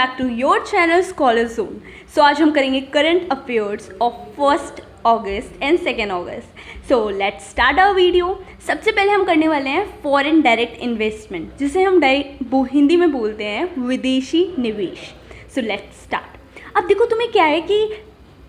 Back to your channel scholar zone. So आज हम करेंगे current affairs of 1 August and 2 August. So let's start our video. सबसे पहले हम करने वाले हैं फॉरेन डायरेक्ट इन्वेस्टमेंट, जिसे हम हिंदी में बोलते हैं विदेशी निवेश। सो लेट्स स्टार्ट। अब देखो तुम्हें क्या है कि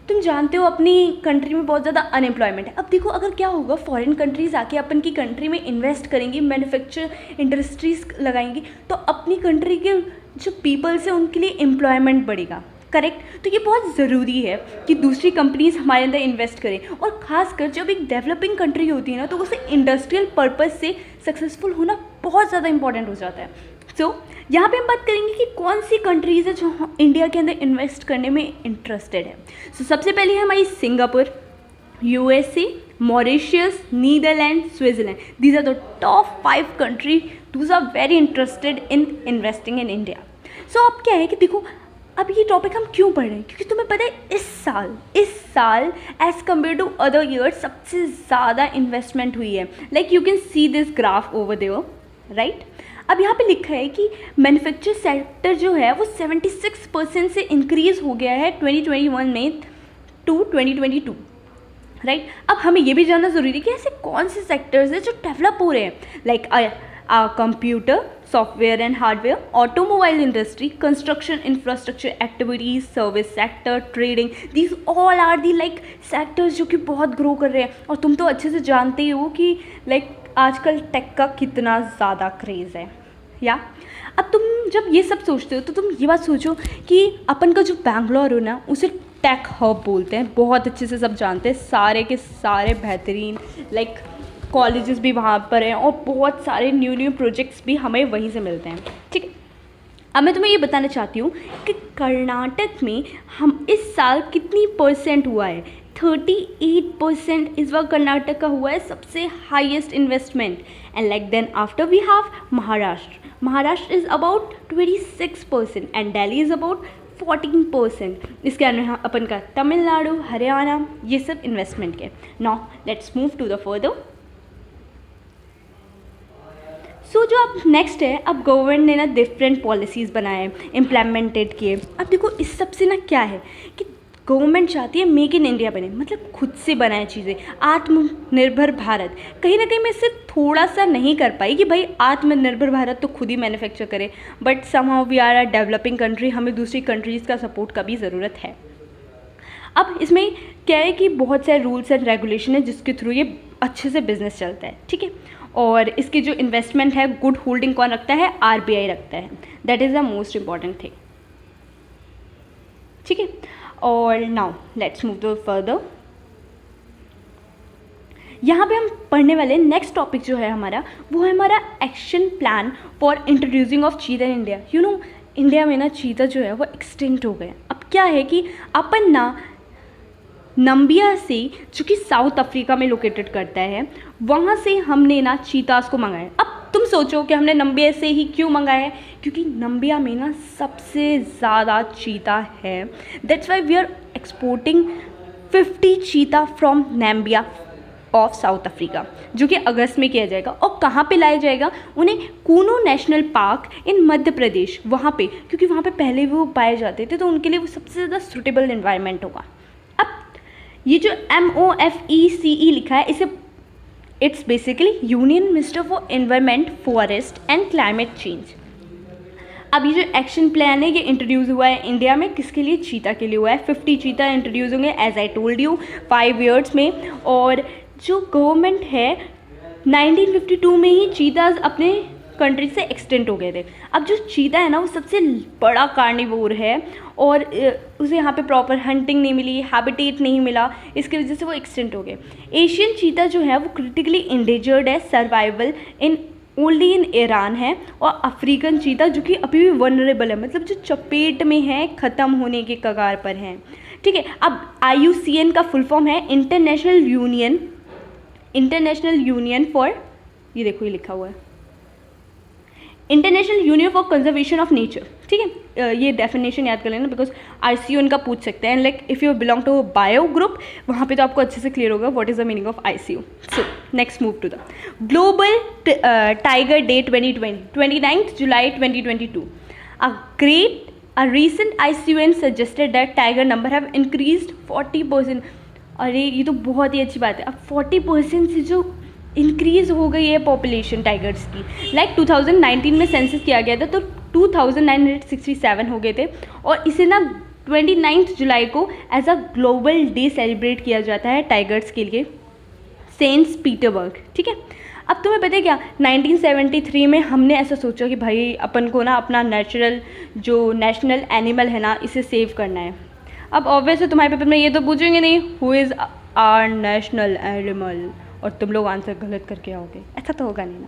तुम जानते हो अपनी कंट्री में बहुत ज़्यादा अनएम्प्लॉयमेंट है। अब देखो अगर क्या होगा, फॉरेन कंट्रीज़ आके अपन की कंट्री में इन्वेस्ट करेंगी, मैन्युफैक्चर इंडस्ट्रीज़ लगाएंगी, तो अपनी कंट्री के जो पीपल्स हैं उनके लिए एम्प्लॉयमेंट बढ़ेगा। करेक्ट। तो ये बहुत ज़रूरी है कि दूसरी कंपनीज हमारे अंदर इन्वेस्ट करें, और ख़ासकर जब एक डेवलपिंग कंट्री होती है ना, तो उसे इंडस्ट्रियल पर्पज़ से सक्सेसफुल होना बहुत ज़्यादा इंपॉर्टेंट हो जाता है। सो यहाँ पे हम बात करेंगे कि कौन सी कंट्रीज़ है जो इंडिया के अंदर इन्वेस्ट करने में इंटरेस्टेड है। सो सबसे पहले है हमारी Singapore, USA, Mauritius, Netherland, Switzerland. These are the top 5 country those are very interested in investing in India. So अब क्या है कि देखो, अब ये टॉपिक हम क्यों पढ़ रहे हैं, क्योंकि तुम्हें पता है इस साल as compared to other years सबसे ज़्यादा इन्वेस्टमेंट हुई है। Like you can see this graph over there, right. अब यहाँ पे लिखा है कि मैन्युफैक्चर सेक्टर जो है वो 76% से इंक्रीज़ हो गया है 2021 में टू 2022, राइट। अब हमें ये भी जानना ज़रूरी है कि ऐसे कौन से सेक्टर्स हैं जो डेवलप हो रहे हैं, like computer, software and hardware, automobile industry, construction infrastructure activities, service sector, trading. These all are the like sectors जो कि बहुत ग्रो कर रहे हैं। और तुम तो अच्छे से जानते ही हो कि लाइक आजकल टेक का कितना ज़्यादा क्रेज़ है, या। अब तुम जब ये सब सोचते हो तो तुम ये बात सोचो कि अपन का जो बैंगलोर हो ना, उसे टेक हब बोलते हैं, बहुत अच्छे से सब जानते हैं, सारे के सारे बेहतरीन लाइक कॉलेजेस भी वहाँ पर हैं, और बहुत सारे न्यू प्रोजेक्ट्स भी हमें वहीं से मिलते हैं, ठीक है। अब मैं तुम्हें ये बताना चाहती हूँ कि कर्नाटक में हम इस साल कितनी परसेंट हुआ है। 38% इस बार कर्नाटक का हुआ है सबसे highest investment. And like then after we have Maharashtra is about 26% and Delhi is about 14%। इसके अंदर अपन का तमिलनाडु, हरियाणा, ये सब इन्वेस्टमेंट के। Now let's move to the further. So जो अब नेक्स्ट है, अब गवर्नमेंट ने ना डिफरेंट पॉलिसीज़ बनाए, इम्प्लीमेंटेड किए। अब देखो इस सब से ना क्या है कि गवर्नमेंट चाहती है मेक इन इंडिया बने, मतलब खुद से बनाए चीज़ें, आत्मनिर्भर भारत। कहीं ना कहीं मैं इससे थोड़ा सा नहीं कर पाई कि भाई आत्मनिर्भर भारत तो खुद ही मैन्युफैक्चर करे, but somehow we are a developing country, हमें दूसरी कंट्रीज़ का सपोर्ट का भी ज़रूरत है। अब इसमें क्या है कि बहुत सारे रूल्स एंड रेगुलेशन है जिसके थ्रू ये अच्छे से बिजनेस चलता है, ठीक है। और इसकी जो इन्वेस्टमेंट है, गुड होल्डिंग कौन रखता है, आरबीआई रखता है। That is the most important thing, ठीक है। और now let's move to further. यहाँ पे हम पढ़ने वाले नेक्स्ट टॉपिक जो है हमारा, वो है हमारा action plan for introducing of cheetah in India. You know India में ना चीता जो है वो एक्सटिंक्ट हो गए। अब क्या है कि अपन ना नम्बिया से, जो कि साउथ अफ्रीका में लोकेटेड करता है, वहाँ से हमने ना चीतास को मंगाया। अब तुम सोचो कि हमने नम्बिया से ही क्यों मंगाया है, क्योंकि नम्बिया में ना सबसे ज़्यादा चीता है। That's why we are exporting 50 cheetah from Namibia of South Africa, जो कि अगस्त में किया जाएगा। और कहाँ पे लाया जाएगा उन्हें, कूनो नेशनल पार्क इन मध्य प्रदेश, वहाँ पे, क्योंकि वहाँ पे पहले भी वो पाए जाते थे, तो उनके लिए वो सबसे ज़्यादा सूटेबल इन्वायरमेंट होगा। ये जो MOFECE लिखा है, इसे it's basically union minister for environment, forest and climate change. अब ये जो एक्शन प्लान है ये इंट्रोड्यूस हुआ है इंडिया में, किसके लिए, चीता के लिए हुआ है। 50 चीता इंट्रोड्यूस होंगे as I told you 5 years में। और जो गवर्नमेंट है 1952 में ही चीताज अपने कंट्री से एक्सटेंट हो गए थे। अब जो चीता है ना वो सबसे बड़ा कार्निवोर है, और उसे यहाँ पे प्रॉपर हंटिंग नहीं मिली, हैबिटेट नहीं मिला, इसकी वजह से वो एक्सटेंट हो गए। एशियन चीता जो है वो क्रिटिकली इंडेंजर्ड है, survival in only in Iran है। और अफ्रीकन चीता जो कि अभी भी वनरेबल है, मतलब जो चपेट में है, ख़त्म होने के कगार पर हैं, ठीक है। अब IUCN का फुल फॉर्म है इंटरनेशनल यूनियन फॉर, ये देखो ये लिखा हुआ है, international union for conservation of nature, ठीक है। ये डेफिनेशन याद कर लेना, बिकॉज ICU का पूछ सकते हैं। Like if you belong to bio group, वहाँ पे तो आपको अच्छे से क्लियर होगा what is the meaning of ICU। So next move to the global tiger day 2020, 29 July 2022। A great A recent ICUN suggested that tiger number have increased 40%. अरे ये तो बहुत ही अच्छी बात है. अब 40% से जो इंक्रीज़ हो गई है पॉपुलेशन टाइगर्स की. लाइक 2019 में सेंसस किया गया था तो 2967 हो गए थे, और इसे ना 29 जुलाई को as a global day celebrate किया जाता है टाइगर्स के लिए, सेंट पीटर्सबर्ग. ठीक है. अब तुम्हें पता है क्या, 1973 में हमने ऐसा सोचा कि भाई अपन को ना अपना नेचुरल जो नेशनल एनिमल है ना, इसे सेव करना है. अब ऑब्वियसली तुम्हारे पेपर में ये तो पूछेंगे नहीं who is our national animal, और तुम लोग आंसर गलत करके आओगे, ऐसा तो होगा नहीं ना.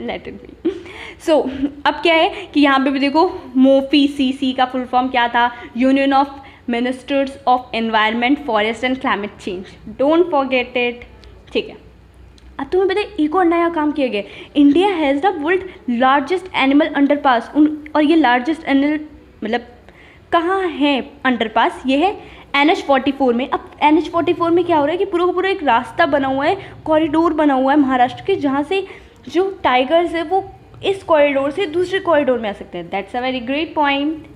Let it be. सो अब क्या है कि यहाँ पे भी देखो, मोफी सी का फुल फॉर्म क्या था, union of ministers of environment, forest and climate change. Don't forget it. ठीक है. अब तुम्हें पता है एक और नया काम किया गया. India has the world largest animal underpass. और ये लार्जेस्ट एनिमल मतलब कहाँ है अंडरपास, ये है NH44 में. अब NH44 में क्या हो रहा है कि पूरा का पूरा एक रास्ता बना हुआ है, कॉरिडोर बना हुआ है महाराष्ट्र के, जहाँ से जो टाइगर्स है वो इस कॉरिडोर से दूसरे कॉरिडोर में आ सकते हैं. That's a very great point.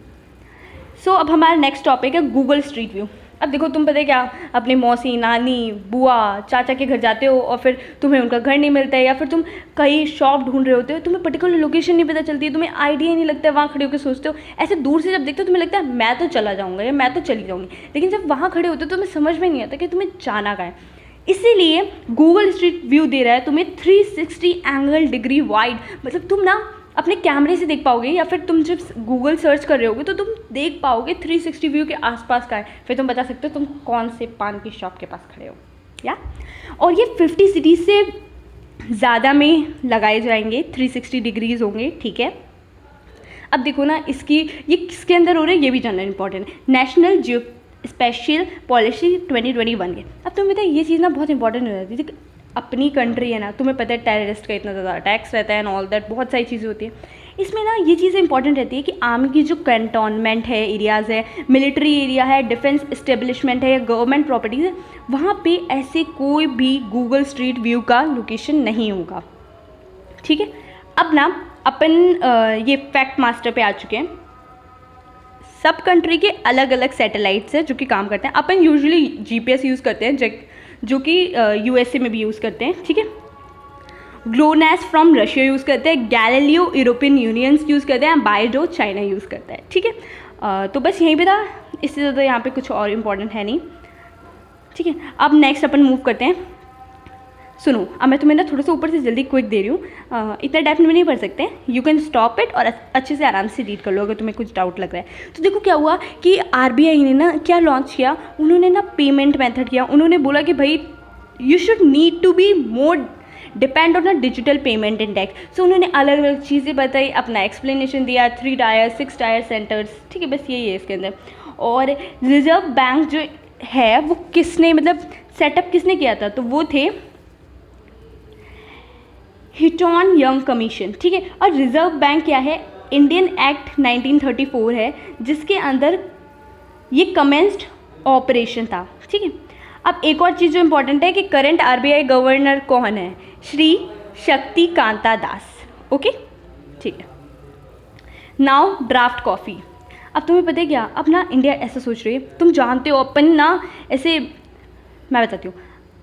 So अब हमारा नेक्स्ट टॉपिक है गूगल स्ट्रीट व्यू. अब देखो, तुम पता है क्या, अपनी मौसी, नानी, बुआ, चाचा के घर जाते हो और फिर तुम्हें उनका घर नहीं मिलता है, या फिर तुम कहीं शॉप ढूंढ रहे होते हो, तुम्हें पर्टिकुलर लोकेशन नहीं पता चलती है, तुम्हें आइडिया ही नहीं लगता है, वहाँ खड़े होकर सोचते हो. ऐसे दूर से जब देखते हो तुम्हें लगता है मैं तो चला जाऊँगा या मैं तो चली जाऊँगी, लेकिन जब वहाँ खड़े होते हो तो तुम्हें समझ में नहीं आता कि तुम्हें जाना कहाँ है. इसीलिए गूगल स्ट्रीट व्यू दे रहा है तुम्हें 360 एंगल डिग्री वाइड. मतलब तुम ना अपने कैमरे से देख पाओगे, या फिर तुम जब गूगल सर्च कर रहे होगे तो तुम देख पाओगे 360 व्यू के आसपास का है. फिर तुम बता सकते हो तुम कौन से पान की शॉप के पास खड़े हो. या और ये 50 सिटीज़ से ज़्यादा में लगाए जाएंगे, 360 डिग्रीज होंगे. ठीक है. अब देखो ना, ये किसके अंदर हो रहा है ये भी जानना इंपॉर्टेंट है. नेशनल जियो स्पेशल पॉलिसी 2021 के. अब तुम्हें पता है ये चीज़ ना बहुत इंपॉर्टेंट हो जाती है. अपनी कंट्री है ना, तुम्हें पता है टेररिस्ट का इतना ज़्यादा अटैक्स रहता है एंड ऑल दैट, बहुत सारी चीज़ें होती हैं. इसमें ना ये चीज़ें इंपॉर्टेंट रहती है कि आर्मी की जो कंटोनमेंट है, एरियाज़ है, मिलिट्री एरिया है, डिफेंस इस्टेब्लिशमेंट है या गवर्नमेंट प्रॉपर्टीज़ है, वहाँ पे ऐसे कोई भी गूगल स्ट्रीट व्यू का लोकेशन नहीं होगा. ठीक है. अब ना अपन ये फैक्ट मास्टर पे आ चुके हैं. सब कंट्री के अलग अलग सैटेलाइट्स हैं जो कि काम करते हैं. अपन यूजुअली GPS यूज़ करते हैं जो कि USA में भी यूज़ करते हैं. ठीक है. ग्लोनास फ्रॉम रशिया यूज़ करते हैं, गैलीलियो यूरोपियन यूनियंस यूज़ करते हैं, बायोडो चाइना यूज़ करता है. ठीक है. तो बस यहीं पे था, इससे ज़्यादा यहाँ पे कुछ और इम्पोर्टेंट है नहीं. ठीक है. अब नेक्स्ट अपन मूव करते हैं. सुनो, अब मैं तुम्हें ना थोड़ा सा ऊपर से जल्दी क्विक दे रही हूँ, इतना डेप्थ में नहीं पढ़ सकते. यू कैन स्टॉप इट और अच्छे से आराम से रीड कर लो अगर तुम्हें कुछ डाउट लग रहा है. तो देखो क्या हुआ कि RBI ने ना क्या लॉन्च किया, उन्होंने ना पेमेंट मेथड किया. उन्होंने बोला कि भाई you should need to be more depend on a digital payment index. So उन्होंने अलग अलग चीज़ें बताई, अपना एक्सप्लेनेशन दिया, 3 टायर 6 टायर सेंटर्स. ठीक है. बस यही है इसके अंदर. और रिजर्व बैंक जो है वो किसने मतलब सेटअप किसने किया था, तो वो थे हीटन यंग कमीशन. ठीक है. और रिजर्व बैंक क्या है, इंडियन एक्ट 1934 है जिसके अंदर ये कमेंस्ड ऑपरेशन था. ठीक है. अब एक और चीज़ जो इम्पोर्टेंट है कि करंट RBI गवर्नर कौन है, श्री शक्ति कांता दास. ओके. ठीक है. Now draft coffee. अब तुम्हें पता है क्या, अब ना इंडिया ऐसा सोच रही है, तुम जानते हो अपन ना ऐसे, मैं बताती हूँ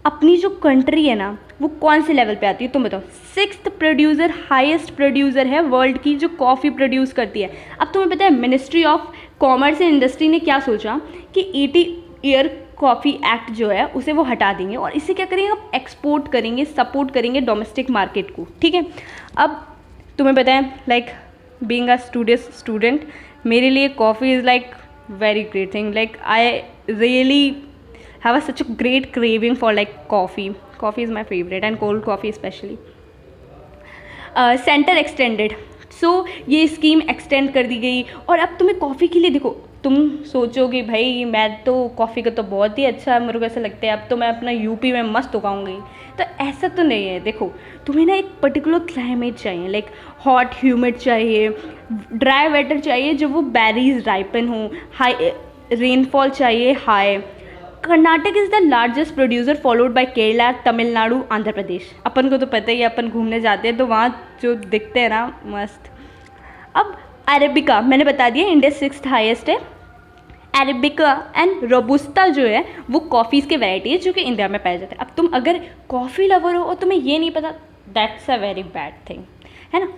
अपनी जो कंट्री है ना वो कौन से लेवल पे आती है, तुम बताओ. 6th प्रोड्यूसर, हाईएस्ट प्रोड्यूसर है वर्ल्ड की जो कॉफ़ी प्रोड्यूस करती है. अब तुम्हें पता है ministry of commerce and industry ने क्या सोचा कि 80 ईयर कॉफ़ी एक्ट जो है उसे वो हटा देंगे और इससे क्या करेंगे, अब एक्सपोर्ट करेंगे, सपोर्ट करेंगे डोमेस्टिक मार्केट को. ठीक है. अब तुम्हें पता है लाइक बीइंग अ स्टूडेंट मेरे लिए coffee is like very great thing. Like I really have a such a great craving for like coffee. Coffee is my favorite and cold coffee especially. Center extended. So ये scheme extend कर दी गई और अब तुम्हें coffee के लिए देखो, तुम सोचोगे भाई मैं तो कॉफ़ी का तो बहुत ही अच्छा है, मेरे को ऐसा लगता है अब तो मैं अपना यूपी में मस्त उगाऊंगी. तो ऐसा तो नहीं है. देखो तुम्हें ना एक पर्टिकुलर क्लाइमेट चाहिए, लाइक हॉट ह्यूमिड चाहिए, ड्राई वेटर चाहिए जो वो बेरीज राइपन हो, हाई रेनफॉल चाहिए high. Karnataka is the largest producer followed by Kerala, Tamil Nadu, Andhra Pradesh. अपन को तो पता ही है, अपन घूमने जाते हैं तो वहाँ जो दिखते हैं ना मस्त. अब अरेबिका मैंने बता दिया इंडिया 6th हाईएस्ट है। अरेबिका एंड रोबुस्ता जो है वो कॉफ़ीज़ के वैरायटी है जो कि इंडिया में पाए जाते हैं। अब तुम अगर कॉफ़ी लवर हो और तुम्हें ये नहीं पता, that's a very bad thing, है ना।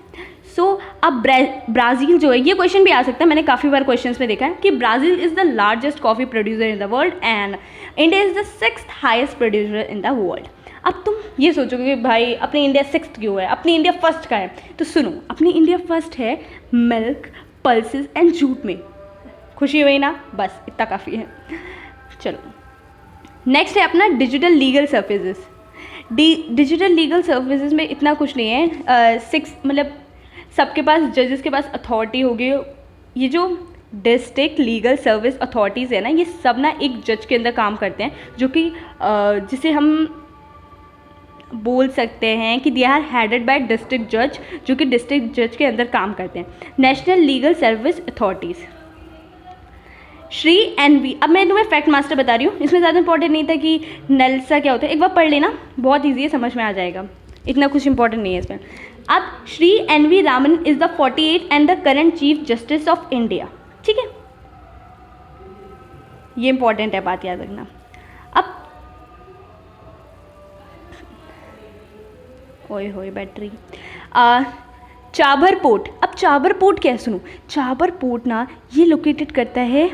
सो अब ब्राज़ील जो है, ये क्वेश्चन भी आ सकता है, मैंने काफ़ी बार क्वेश्चंस में देखा है कि Brazil is the largest coffee producer in the world and India is the 6th highest producer in the world. अब तुम ये सोचोगे कि भाई अपनी इंडिया 6th क्यों है, अपनी इंडिया फर्स्ट का है, तो सुनो, अपनी इंडिया फर्स्ट है मिल्क, पल्सेस एंड जूट में। खुशी हुई ना, बस इतना काफ़ी है। चलो नेक्स्ट है अपना digital legal services. Digital legal services में इतना कुछ नहीं है, 6 मतलब सबके पास, जजेस के पास अथॉरिटी होगी। ये जो डिस्ट्रिक्ट लीगल सर्विस अथॉरिटीज़ है ना, ये सब ना एक जज के अंदर काम करते हैं, जो कि जिसे हम बोल सकते हैं कि they are headed by district जज, जो कि डिस्ट्रिक्ट जज के अंदर काम करते हैं। National legal service authorities, Shri NV. अब मैं तुम्हें फैक्ट मास्टर बता रही हूँ, इसमें ज़्यादा इंपॉर्टेंट नहीं था कि नेल्सा क्या होता है, एक बार पढ़ लेना, बहुत ईजी है, समझ में आ जाएगा, इतना कुछ इंपॉर्टेंट नहीं है इसमें। अब Shri NV Raman is the 48th and the current chief justice of India, ठीक है, ये इंपॉर्टेंट है, बात याद रखना। अब ओए होए बैटरी, चाबर पोर्ट। अब चाबर पोर्ट क्या है, सुनो, चाबर पोर्ट ना ये लोकेटेड करता है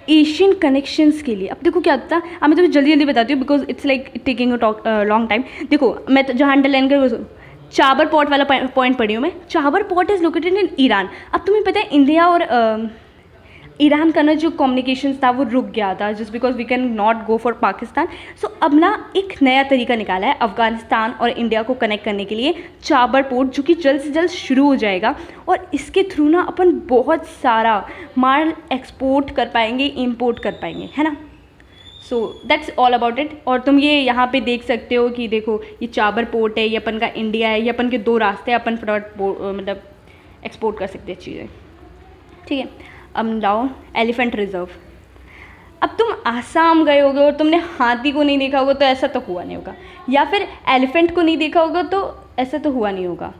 एशियन कनेक्शंस के लिए। अब देखो क्या होता है, अब मैं तुम्हें जल्दी जल्दी बताती हूँ because it's like taking a long time. देखो मैं तो जहाँ अंडरलाइन कर, चाबर पोर्ट वाला पॉइंट पढ़ी हूँ मैं। Chabahar port is located in Iran. अब तुम्हें पता है इंडिया और ईरान का ना जो कम्युनिकेशंस था वो रुक गया था, just because we can not go for Pakistan. So अब ना एक नया तरीका निकाला है अफ़गानिस्तान और इंडिया को कनेक्ट करने के लिए, चाबर पोर्ट, जो कि जल्द से जल्द शुरू हो जाएगा। और इसके थ्रू ना अपन बहुत सारा माल एक्सपोर्ट कर पाएंगे, इंपोर्ट कर पाएंगे, है ना। So that's all about it. और तुम ये यहाँ पे देख सकते हो कि देखो ये चाबर पोर्ट है, ये अपन का इंडिया है, ये अपन के 2 रास्ते हैं, अपन फटाफट मतलब एक्सपोर्ट कर सकते हैं चीज़ें, ठीक है। अब लाओ एलिफेंट रिजर्व। अब तुम आसाम गए होगे और तुमने हाथी को नहीं देखा होगा तो ऐसा तो हुआ नहीं होगा, या फिर एलिफेंट को नहीं देखा होगा तो ऐसा तो हुआ नहीं होगा।